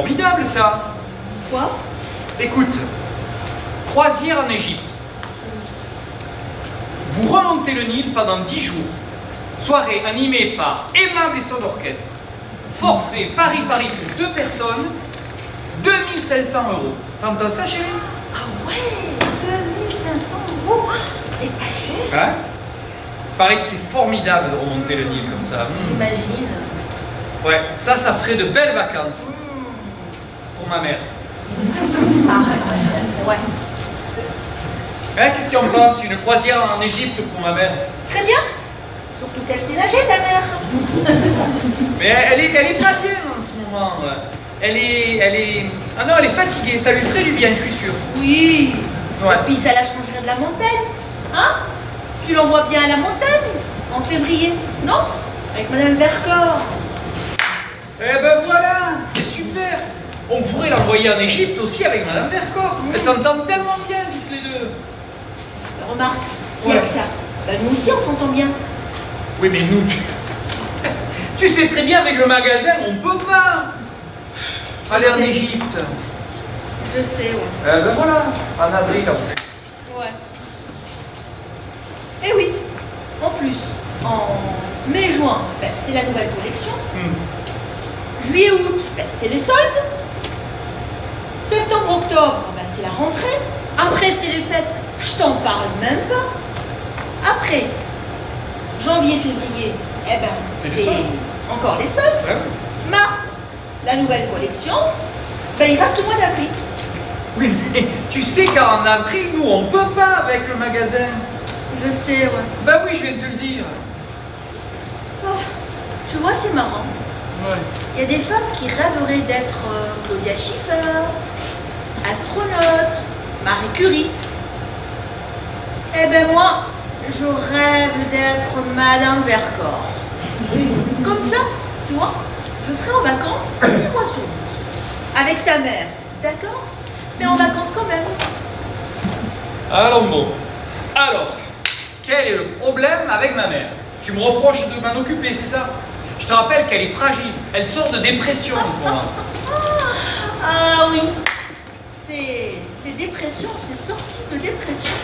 formidable ça. Quoi? Écoute, croisière en Égypte. Vous remontez le Nil pendant 10 jours. Soirée animée par Aimable et son orchestre. Forfait Paris-Paris pour 2 personnes, 2500 €. T'entends ça, chérie? Ah ouais, 2500 €, c'est pas cher. Hein? Paraît que c'est formidable de remonter le Nil comme ça. J'imagine. Ouais, ça ferait de belles vacances. Pour ma mère. Ah, ouais. Hein, qu'est-ce que tu en penses? Une croisière en Égypte pour ma mère? Très bien. Surtout qu'elle sait nager, ta mère. Mais elle est pas bien en ce moment. Elle est... Ah non, elle est fatiguée. Ça lui ferait du bien, je suis sûr. Oui. Ouais. Et puis ça la changerait de la montagne. Hein? Tu l'envoies bien à la montagne, en février, non? Avec Madame Vercors. Eh ben voilà, c'est super. On pourrait l'envoyer en Égypte aussi avec Madame Vercors. Elles s'entendent tellement bien toutes les deux. Remarque, s'il y a que ça, ben nous aussi on s'entend bien. Oui, mais nous... Tu sais très bien, avec le magasin, on peut pas aller en Égypte. Je sais, ouais. Eh ben voilà, en avril en plus. Ouais. Eh oui, en plus, en mai-juin, ben, c'est la nouvelle collection. Juillet-août, ben, c'est les soldes. Septembre-octobre, ben, c'est la rentrée. Après, c'est les fêtes. Je t'en parle même pas. Après, janvier-février, eh ben, C'est les soldes. encore les soldes. Ouais. Mars, la nouvelle collection. Ben, il reste le mois d'avril. Oui, mais tu sais qu'en avril, nous, on peut pas avec le magasin. Je sais, ouais. Ben oui, je viens de te le dire. Oh, tu vois, c'est marrant. Ouais. Il y a des femmes qui rêveraient d'être Claudia Schiffer, astronaute, Marie Curie. Eh ben moi, je rêve d'être Madame Vercors. Comme ça, tu vois, je serai en vacances 6 mois sur 12. Avec ta mère, d'accord? Mais en vacances quand même. Alors bon. Alors, quel est le problème avec ma mère? Tu me reproches de m'en occuper, c'est ça? Je te rappelle qu'elle est fragile. Elle sort de dépression en ce moment. Ah oui, c'est dépression, c'est sortie de dépression.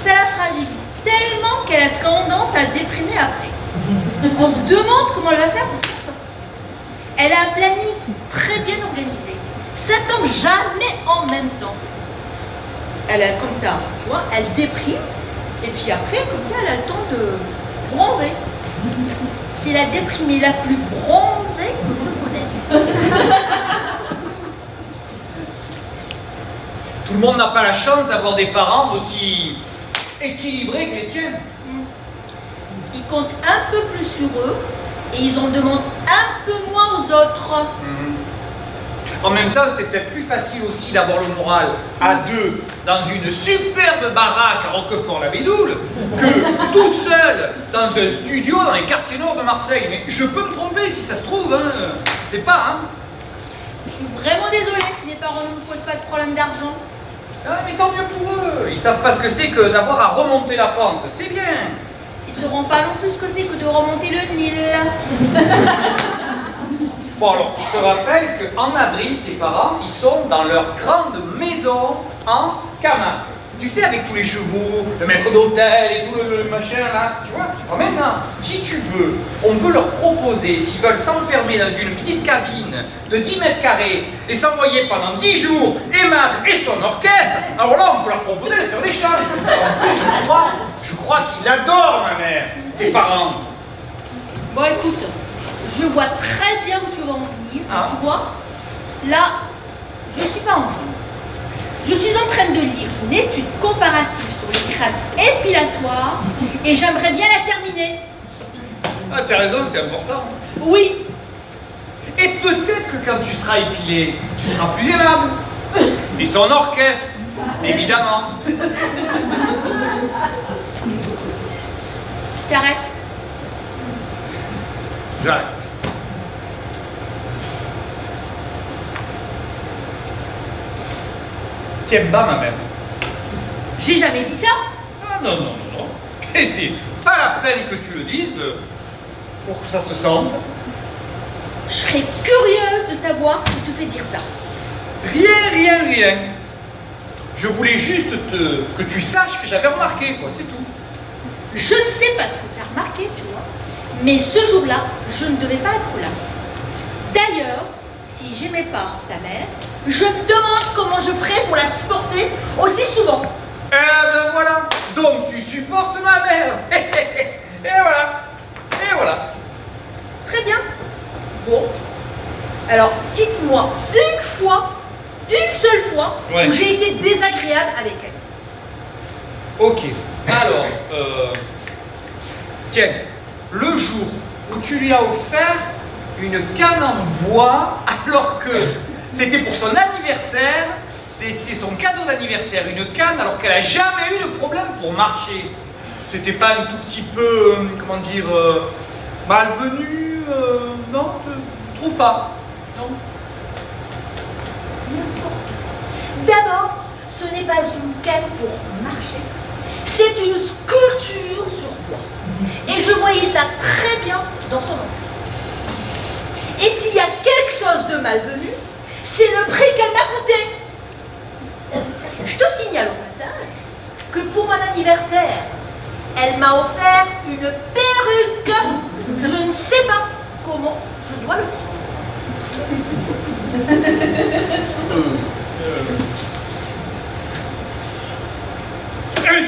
Ça la fragilise tellement qu'elle a tendance à déprimer après. On se demande comment elle va faire pour s'en sortir. Elle a un planning très bien organisé. Ça tombe jamais en même temps. Elle a comme ça, tu vois, elle déprime. Et puis après, comme ça, elle a le temps de bronzer. C'est la déprimée la plus bronzée que je connaisse. Tout le monde n'a pas la chance d'avoir des parents aussi équilibrés que les tiens. Ils comptent un peu plus sur eux et ils en demandent un peu moins aux autres. En même temps, c'est peut-être plus facile aussi d'avoir le moral à deux dans une superbe baraque à Roquefort-la-Bédoule que toute seule dans un studio dans les quartiers nord de Marseille. Mais je peux me tromper si ça se trouve, hein. C'est pas, hein. Je suis vraiment désolée si mes parents ne me posent pas de problème d'argent. Ah, mais tant mieux pour eux. Ils savent pas ce que c'est que d'avoir à remonter la pente. C'est bien. Ils sauront pas non plus ce que c'est que de remonter le Nil. Bon alors, je te rappelle qu'en avril, tes parents, ils sont dans leur grande maison en Camargue. Tu sais, avec tous les chevaux, le maître d'hôtel et tout le machin là, tu vois. Alors maintenant, si tu veux, on peut leur proposer, s'ils veulent s'enfermer dans une petite cabine de 10 mètres carrés et s'envoyer pendant 10 jours Aimable et son orchestre, alors là, on peut leur proposer de faire l'échange. En plus, je crois qu'ils adorent ma mère, tes parents. Bon, écoute, je vois très bien où tu vas en venir. Ah. Tu vois, là, je suis pas en jeu. Je suis en train de lire une étude comparative sur les crèmes épilatoires et j'aimerais bien la terminer. Ah, tu as raison, c'est important. Oui, Et peut-être que quand tu seras épilé, tu seras plus aimable. Et son orchestre, évidemment. t'arrêtes. J'arrête. Tiens bas, ma mère. J'ai jamais dit ça. Ah non, non, non, non. Et c'est pas la peine que tu le dises pour que ça se sente. Je serais curieuse de savoir ce qui te fait dire ça. Rien. Je voulais juste que tu saches que j'avais remarqué, quoi, c'est tout. Je ne sais pas ce que tu as remarqué, tu vois, mais ce jour-là, je ne devais pas être là. D'ailleurs, si j'aimais pas ta mère, je me demande comment je ferais pour la supporter aussi souvent. Eh ben voilà, donc tu supportes ma mère. Et voilà. Très bien. Bon. Alors, cite-moi une seule fois, Ouais. où j'ai été désagréable avec elle. Ok, alors, tiens, le jour où tu lui as offert une canne en bois, alors que c'était pour son anniversaire, c'était son cadeau d'anniversaire, une canne, alors qu'elle n'a jamais eu de problème pour marcher. C'était pas un tout petit peu, comment dire, malvenu, non, tu trouves pas? Non. D'abord, ce n'est pas une canne pour marcher, c'est une sculpture sur bois. Et je voyais ça très bien dans son entrée. Et s'il y a quelque chose de malvenu, c'est le prix qu'elle m'a coûté. Je te signale au passage que pour mon anniversaire, elle m'a offert une perruque. Je ne sais pas comment je dois le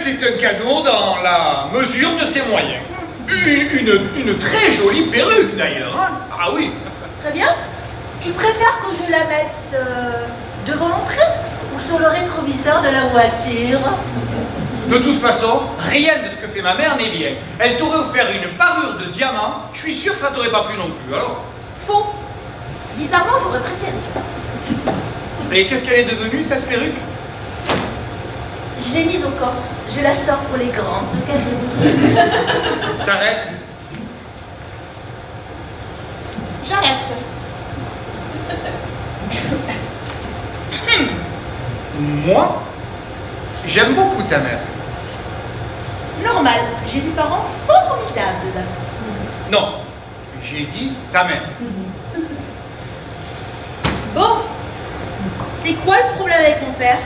C'est un cadeau dans la mesure de ses moyens. Une très jolie perruque d'ailleurs. Hein? Ah oui. Très bien. Tu préfères que je la mette devant l'entrée ou sur le rétroviseur de la voiture? De toute façon, rien de ce que fait ma mère n'est bien. Elle t'aurait offert une parure de diamant, je suis sûr que ça t'aurait pas plu non plus, alors. Faux. Bizarrement, j'aurais préféré. Et qu'est-ce qu'elle est devenue, cette perruque? Je l'ai mise au coffre. Je la sors pour les grandes occasions. T'arrêtes? J'arrête. Moi, j'aime beaucoup ta mère. Normal. J'ai des parents formidables. Non, j'ai dit ta mère. Bon. C'est quoi le problème avec mon père?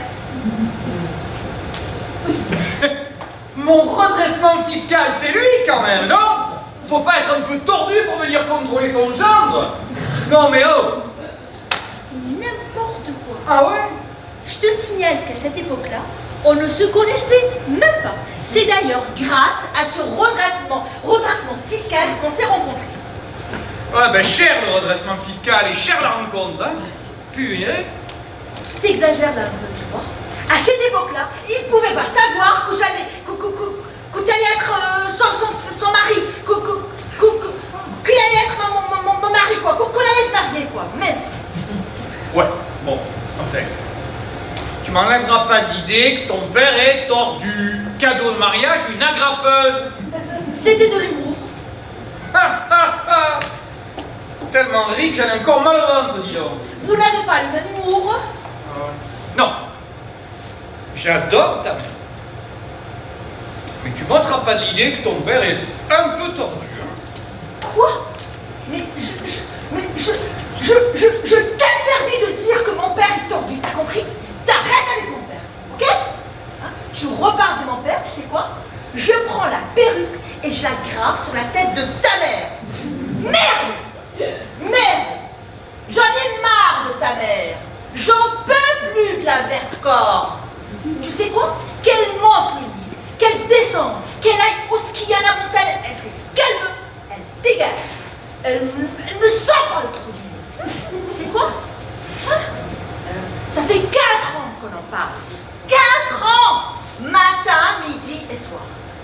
Mon redressement fiscal, c'est lui quand même, non? Faut pas être un peu tordu pour venir contrôler son gendre. Non mais oh! N'importe quoi. Ah ouais? Je te signale qu'à cette époque-là, on ne se connaissait même pas. C'est d'ailleurs grâce à ce redressement fiscal qu'on s'est rencontrés. Ouais ben cher le redressement fiscal et cher la rencontre, hein? Punaise. T'exagères là un peu, tu vois. À cette époque-là, il ne pouvait pas savoir que j'allais, que tu allais être son mari, qu'il allait être mon mari, quoi, qu'on allait se marier, quoi. Mais Ouais, bon, enfin. Tu m'enlèveras pas l'idée que ton père est tordu. Cadeau de mariage, une agrafeuse. c'était de l'humour. Ha ha ha! Tellement riche, j'en ai encore mal au ventre, dis donc. Vous n'avez pas le même humour? Non. J'adore ta mère. Mais tu m'ôteras pas de l'idée que ton père est un peu tordu. Hein. Quoi? Mais je t'interdis de dire que mon père est tordu, t'as compris? T'arrêtes avec mon père, ok? Hein? Tu reparles de mon père, tu sais quoi? Je prends la perruque et je la grave sur la tête de ta mère. Merde! Merde! J'en ai marre de ta mère. J'en peux plus de la Vertcor. Tu sais quoi? Qu'elle monte le lit, qu'elle descende, qu'elle aille au ski à la montagne, elle fait ce qu'elle veut, elle dégage. Elle me sort par le trou du nez. Tu sais quoi? Hein? Ça fait 4 ans qu'on en parle. 4 ans! Matin, midi et soir.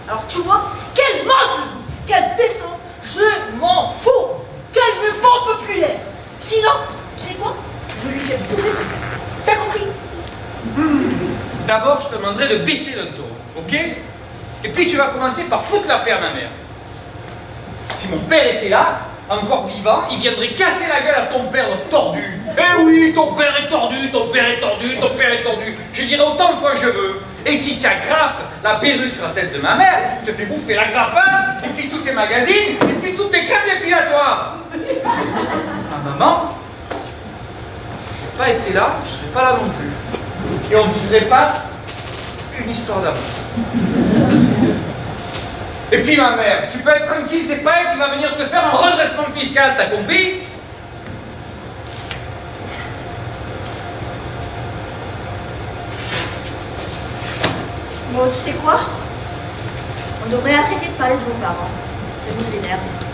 Alors tu vois, qu'elle monte le lit, qu'elle descend, je m'en fous. Qu'elle ne m'en peut plus l'air. Sinon, tu sais quoi? Je lui fais bouffer sa tête. T'as compris? D'abord, je te demanderai de baisser le ton, ok? Et puis tu vas commencer par foutre la paix à ma mère. Si mon père était là, encore vivant, il viendrait casser la gueule à ton père tordu. Eh oui, ton père est tordu, ton père est tordu, ton père est tordu. Je dirai autant de fois que je veux. Et si tu agrafes la perruque sur la tête de ma mère, tu te fais bouffer l'agrafage, et puis tous tes magazines, et puis toutes tes crèmes épilatoires. Ah maman, si je n'avais pas été là, je ne serais pas là non plus. Et on ne vivrait pas une histoire d'amour. Et puis ma mère, tu peux être tranquille, c'est pas elle qui va venir te faire un redressement fiscal, t'as compris? Bon, tu sais quoi? On devrait arrêter de parler de vos parents. Ça nous énerve.